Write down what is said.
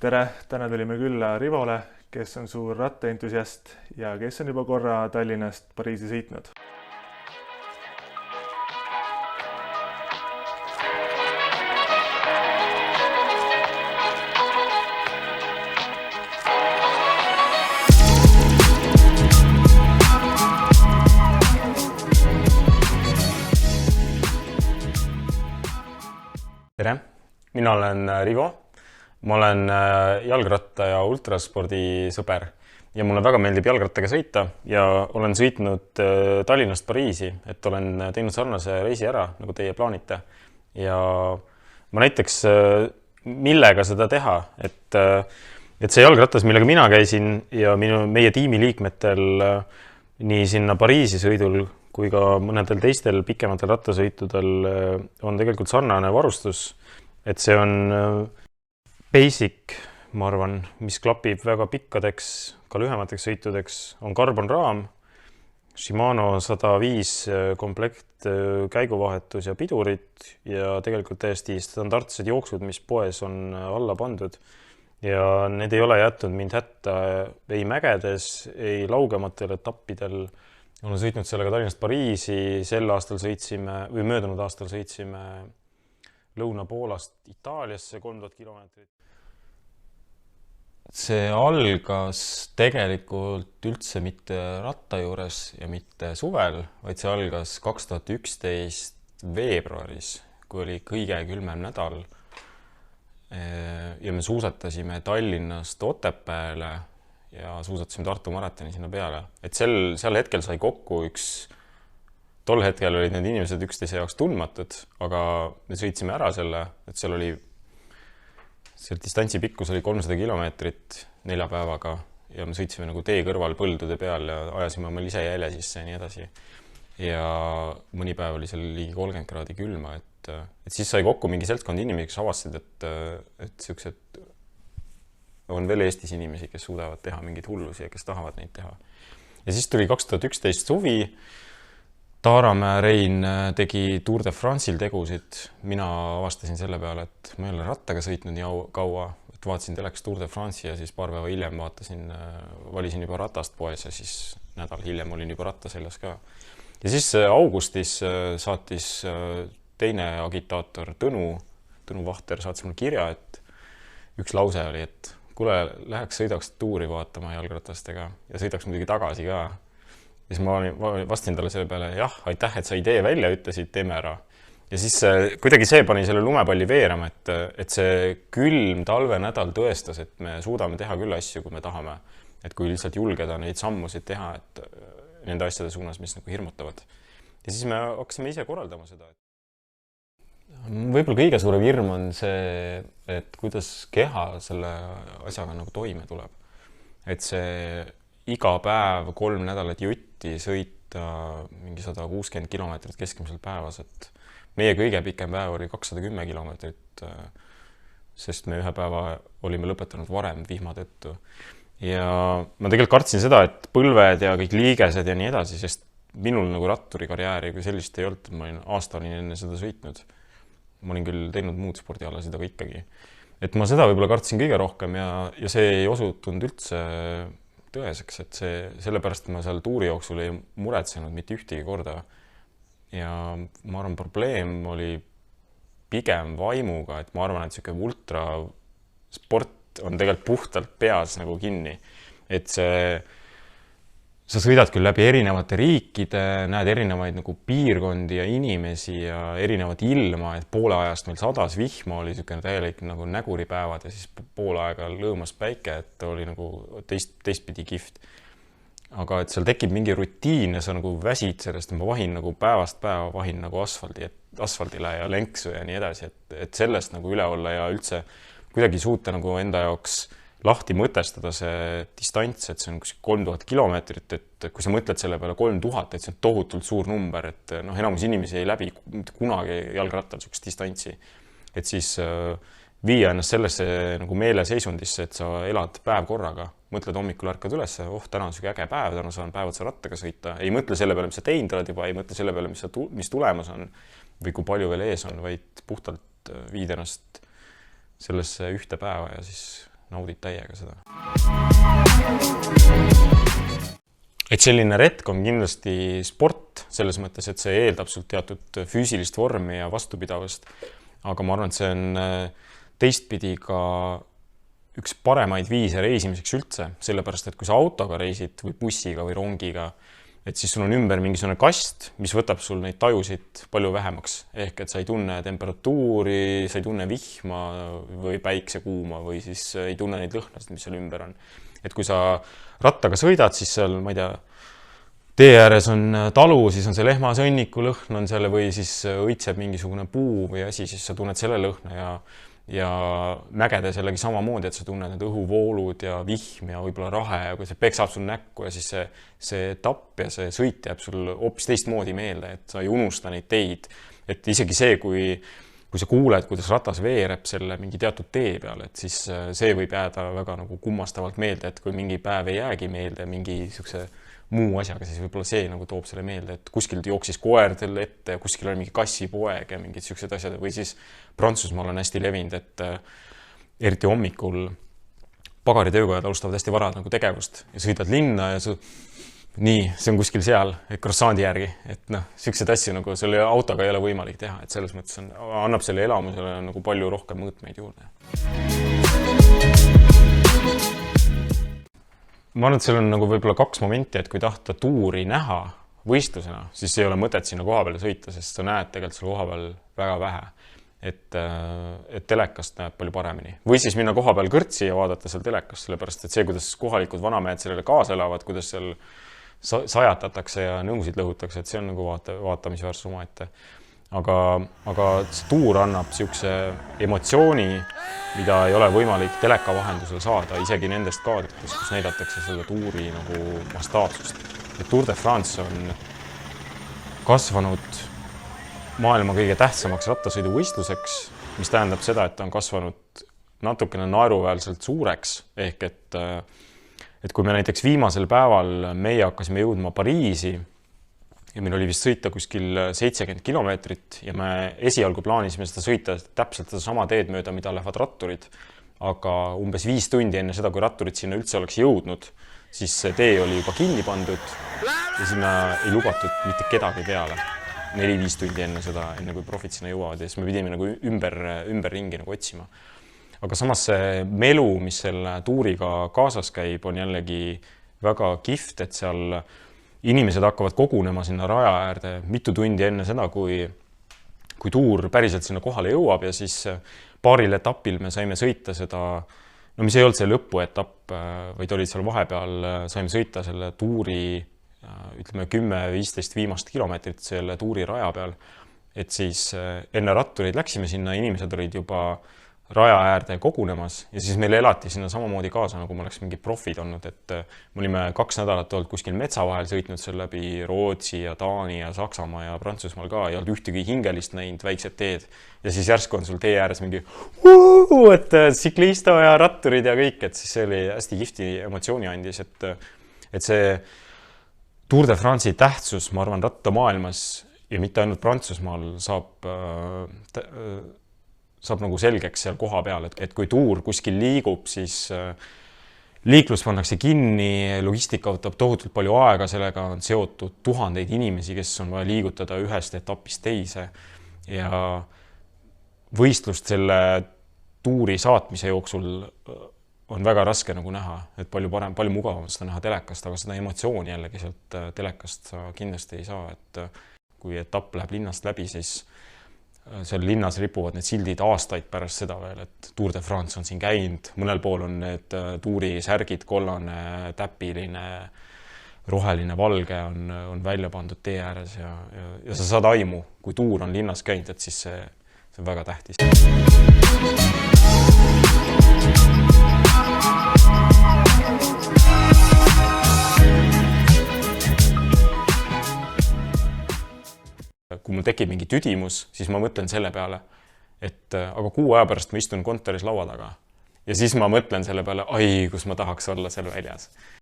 Tere! Täna tulime külla Rivole, kes on suur rattaentusiast ja kes on juba korra Tallinnast Pariisi sõitnud. Tere! Mina olen Rivo. Ma olen jalgratta ja ultraspordi sõber ja mulle väga meeldib jalgrattaga sõita ja olen sõitnud Tallinnast Pariisi, et olen teinud sarnase reisi ära, nagu teie plaanite. Ja ma näiteks, millega seda teha, et see jalgrattas, millega mina käisin ja meie tiimiliikmetel nii sinna Pariisi sõidul kui ka mõnedel teistel pikematel rattasõitudel on tegelikult sarnane varustus, et see on basic, ma arvan, mis klapib väga pikkadeks, ka lühemateks sõitudeks, on karbonraam, Shimano 105 komplekt käiguvahetus ja pidurit ja tegelikult täiesti standardsed jooksud, mis poes on alla pandud. Ja need ei ole jätnud mind hätta ei mägedes, ei laugematel etappidel. Olen sõitnud sellega Tallinnast Pariisi, sel aastal sõitsime, või möödunud aastal sõitsime Lõuna-Poolast Itaaliasse 3000 kilomeetrit. See algas tegelikult üldse mitte ratta juures ja mitte suvel, vaid see algas 2011 veebruaris, kui oli kõige külmem nädal. Ja me suusatasime Tallinnast Otepääle ja suusatasime Tartu maratoni sinna peale. Et seal hetkel sai kokku tol hetkel olid need inimesed üksteise jaoks tundmatud, aga me sõitsime ära selle, et seal distantsi pikkus oli 300 kilomeetrit 4 päevaga ja me sõitsime nagu tee kõrval põldude peal ja ajasime oma lisejälje sisse ja nii edasi. Ja mõni päev oli seal ligi 30 kraadi külma, et siis sai kokku mingi seltskond inimesi, kes avastasid, et sellised on veel Eestis inimesi, kes suudavad teha mingeid hullusi ja kes tahavad neid teha. Ja siis tuli 2011 suvi. Taaramäe Rein tegi Tour de France'il tegusid. Mina avastasin selle peale, et ma ei ole rattaga sõitnud nii kaua, et vaatasin teleks Tour de France'i ja siis paar päeva hiljem valisin juba ratast poes ja siis nädal hiljem olin juba ratta seljas ka. Ja siis augustis saatis teine agitaator Tõnu Vahter saatis mulle kirja, et üks lause oli, et kuule, läheks sõidaks tuuri vaatama jalgratastega ja sõidaks muidugi tagasi ka. Ja siis ma vastasin talle selle peale, jah, aitäh, et sa idee välja ütlesid, teeme ära. Ja siis kuidagi see pani selle lumepalli veerama, et see külm talvenädal tõestas, et me suudame teha küll asju, kui me tahame. Et kui lihtsalt julgeda neid sammusid teha, et nende asjade suunas, mis nagu hirmutavad. Ja siis me hakkasime ise korraldama seda. Võib-olla kõige suurem hirm on see, et kuidas keha selle asjaga nagu toime tuleb. Et see iga päev 3 nädalat jutti sõita mingi 160 kilomeetrit keskmiselt päevas, et meie kõige pikem päev oli 210 kilomeetrit, sest me ühe päeva olime lõpetanud varem vihma tõttu. Ja ma tegelikult kartsin seda, et põlved ja kõik liigesed ja nii edasi, sest minul nagu ratturi karjääri kui sellist ei olnud, ma olin aastani enne seda sõitnud. Ma olin küll teinud muud spordialasid, aga ikkagi. Et ma seda võib-olla kartsin kõige rohkem ja see ei osutunud üldse tõeseks, et sellepärast ma seal tuuri jooksul ei muretsenud mitte ühtegi korda. Ja ma arvan, probleem oli pigem vaimuga, et ma arvan, et selline ultrasport on tegelikult puhtalt peas nagu kinni. Et sa sõidad küll läbi erinevate riikide, näed erinevaid nagu piirkondi ja inimesi ja erinevat ilma, et poole ajast meil sadas vihma, oli selline täielik nagu näguripäevad ja siis poole aega lõõmas päike, et oli nagu teistpidi kihvt. Aga et seal tekib mingi rutiin ja sa nagu väsid sellest, ma vahin nagu päevast päeva vahin nagu asfaldile ja lenksu ja nii edasi, et sellest nagu üle olla ja üldse kuidagi suuta nagu enda jaoks lahti mõtestada see distants, et see on 3000 kilomeetrit, et kui sa mõtled selle peale 3000, et see on tohutult suur number, et enamus inimesi ei läbi kunagi jalgrattal sellist distantsi. Et siis viia ennast sellesse nagu meeleseisundisse, et sa elad päev korraga, mõtled hommikul ärkad üles, täna on äge päev, täna saan päevad sa rattaga sõita, ei mõtle selle peale, mis sa teinud oled juba, ei mõtle selle peale, mis tulemas on või kui palju veel ees on, vaid puhtalt viid ennast sellesse ühte päeva ja siis naudid täiega seda. Et selline retk on kindlasti sport selles mõttes, et see eeldab sult teatud füüsilist vormi ja vastupidavust. Aga ma arvan, et see on teistpidi ka üks paremaid viise reisimiseks üldse, sellepärast, et kui sa autoga reisid või bussiga või rongiga, et siis sul on ümber mingisugune kast, mis võtab sul neid tajusid palju vähemaks. Ehk et sa ei tunne temperatuuri, sa ei tunne vihma või päiksekuuma või siis ei tunne neid lõhnasid, mis seal ümber on. Et kui sa rattaga sõidad, siis seal, ma ei tea, tee ääres on talu, siis on see lehmasõnniku lõhn on selle või siis õitseb mingisugune puu või asi, siis sa tunned selle lõhna ja mägedes jällegi samamoodi, et sa tunned need õhuvoolud ja vihm ja võib-olla rahe ja kui see peksab sul näkku ja siis see etapp ja see sõit jääb sul hoopis teistmoodi meelde, et sa ei unusta neid teid. Et isegi see, kui sa kuuled, kuidas ratas veereb selle mingi teatud tee peal, et siis see võib jääda väga nagu kummastavalt meelde, et kui mingi päev ei jäägi meelde mingi niisuguse muu asjaga, siis võib-olla see nagu toob selle meelde, et kuskil jooksis koer selle ette ja kuskil oli mingi kassipoeg ja mingid niisugused asjad või siis Prantsusmaal on hästi levinud, et eriti hommikul pagaritöökojad alustavad hästi vara nagu tegevust ja sõidad linna ja nii, see on kuskil seal croissandi järgi, et niisugused asju nagu selle autoga ei ole võimalik teha, et selles mõttes annab selle elamusele nagu palju rohkem mõõtmeid juurde. Ma arvan, et seal on nagu võib-olla kaks momenti, et kui tahta tuuri näha võistlusena, siis ei ole mõtet sinna koha peale sõita, sest sa näed tegelikult seal koha peal väga vähe. Et telekast näeb palju paremini. Või siis minna koha peal kõrtsi ja vaadata seal telekast, sellepärast et see, kuidas kohalikud vanamehed sellele kaasa elavad, kuidas seal sajatatakse ja nõusid lõhutakse, et see on nagu vaatamisväärsus omaette. Aga see tuur annab niisuguse emotsiooni, mida ei ole võimalik teleka vahendusel saada, isegi nendest kaadritest, kus näidatakse selle tuuri nagu mastaapsust. Et Tour de France on kasvanud maailma kõige tähtsamaks rattasõiduvõistluseks, mis tähendab seda, et ta on kasvanud natukene naeruväärselt suureks, ehk et kui me näiteks viimasel päeval meie hakkasime jõudma Pariisi ja meil oli vist sõita kuskil 70 kilomeetrit ja me esialgu plaanisime seda sõita täpselt seda sama teed mööda, mida lähevad ratturid, aga umbes 5 tundi enne seda, kui ratturid sinna üldse oleks jõudnud, siis see tee oli juba kinni pandud ja sinna ei lubatud mitte kedagi peale. 4-5 tundi enne seda, enne kui profid sinna jõuavad ja siis me pidime nagu ümber ringi nagu otsima. Aga samas see melu, mis selle tuuriga kaasas käib, on jällegi väga kihvt, et seal inimesed hakkavad kogunema sinna raja äärde mitu tundi enne seda, kui tuur päriselt sinna kohale jõuab ja siis paaril etapil me saime sõita seda, no mis ei olnud see lõpuetapp, vaid olid seal vahepeal, saime sõita selle tuuri ütleme 10-15 viimast kilomeetrit selle tuuri raja peal, et siis enne rattureid läksime sinna, inimesed olid juba raja äärde kogunemas ja siis meil elati sinna samamoodi kaasa, nagu me oleks mingid profid olnud, et me olime 2 nädalat olnud kuskil metsa vahel sõitnud seal läbi Rootsi ja Taani ja Saksamaa ja Prantsusmaal ka, ei olnud ühtegi hingelist näinud, väiksed teed ja siis järsku on sul tee ääres mingi et tsiklisto ja ratturid ja kõik, et siis see oli hästi kihvti emotsiooni andis, et see Tour de France'i tähtsus, ma arvan, rattamaailmas ja mitte ainult Prantsusmaal saab nagu selgeks seal koha peal, et kui tuur kuskil liigub, siis liiklus pannakse kinni, logistika võtab tohutult palju aega, sellega on seotud tuhandeid inimesi, kes on vaja liigutada ühest etapist teise ja võistlust selle tuuri saatmise jooksul on väga raske nagu näha, et palju mugavam seda näha telekast, aga seda emotsiooni jällegi sealt telekast sa kindlasti ei saa, et kui etapp läheb linnast läbi, siis seal linnas ripuvad need sildid aastaid pärast seda veel, et Tour de France on siin käinud, mõnel pool on need tuuri särgid, kollane, täpiline, roheline, valge on välja pandud tee ääres ja sa saad aimu, kui tuur on linnas käinud, et siis see on väga tähtis. Kui mul tekib mingi tüdimus, siis ma mõtlen selle peale, et aga 6 aja pärast ma istun kontoris laua taga. Ja siis ma mõtlen selle peale, kus ma tahaks olla seal väljas.